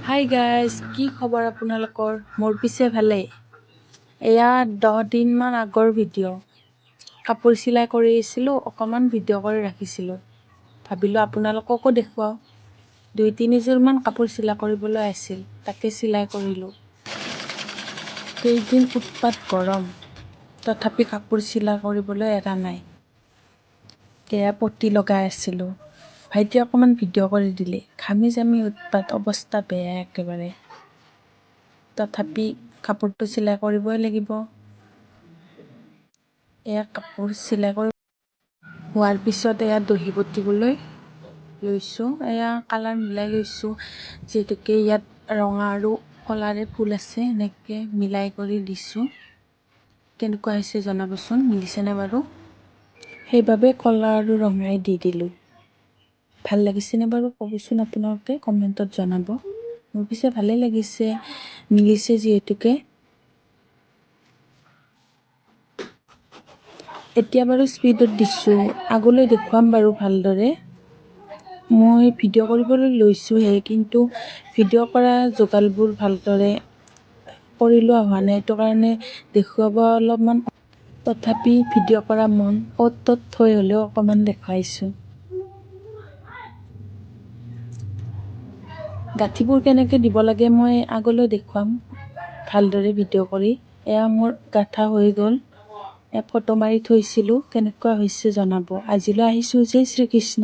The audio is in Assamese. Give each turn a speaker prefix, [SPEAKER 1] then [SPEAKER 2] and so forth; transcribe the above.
[SPEAKER 1] হাই গাইজ, কি খবৰ আপোনালোকৰ? মোৰ পিছে ভালেই। এয়া 10 দিনমান আগৰ ভিডিঅ'। কাপোৰ চিলাই কৰি আছিলোঁ, অকণমান ভিডিঅ' কৰি ৰাখিছিলোঁ। ভাবিলোঁ আপোনালোককো দেখুৱাওঁ। 2-3যোৰমান কাপোৰ চিলাই কৰিবলৈ আছিল, তাকে চিলাই কৰিলোঁ। কেইদিন উৎপাত গৰম, তথাপি কাপোৰ চিলাই কৰিবলৈ এৰা নাই। এয়া পতি লগাই আছিলোঁ। ভাইটিয়ে অকণমান ভিডিঅ' কৰি দিলে। ঘামি জামি উৎপাত, অৱস্থা বেয়া একেবাৰে। তথাপি কাপোৰটো চিলাই কৰিবই লাগিব। এয়া কাপোৰ চিলাই কৰি হোৱাৰ পিছত এয়া দহি বটিবলৈ লৈছোঁ। এয়া কালাৰ মিলাই লৈছোঁ, যিহেতুকে ইয়াত ৰঙা আৰু কলাৰে ফুল আছে, এনেকৈ মিলাই কৰি দিছোঁ। কেনেকুৱা হৈছে জনাবচোন, মিলিছেনে বাৰু? সেইবাবে কলা আৰু ৰঙাই দি দিলোঁ। ভাল লাগিছেনে বাৰু ক'বচোন আপোনালোকে, কমেণ্টত জনাব। মোৰ পিছে ভালেই লাগিছে, মিলিছে যিহেতুকে। এতিয়া বাৰু স্পীডত দিছোঁ, আগলৈ দেখুৱাম বাৰু ভালদৰে। মই ভিডিঅ' কৰিবলৈ লৈছোঁহে, কিন্তু ভিডিঅ' কৰা যোগালবোৰ ভালদৰে কৰি লোৱা হোৱা নাই, সেইটো কাৰণে দেখুৱাব অলপমান। তথাপি ভিডিঅ' কৰা মন, অ'ত ত'ত থৈ হ'লেও অকণমান দেখুৱাইছোঁ। গাঁঠিবোৰ কেনেকৈ দিব লাগে মই আগলৈ দেখুৱাম ভালদৰে ভিডিঅ' কৰি। এয়া মোৰ গাঁঠা হৈ গ'ল। ফটো মাৰি থৈছিলোঁ, কেনেকুৱা হৈছে জনাব। আজিলৈ আহিছোঁ। জয় শ্ৰীকৃষ্ণ।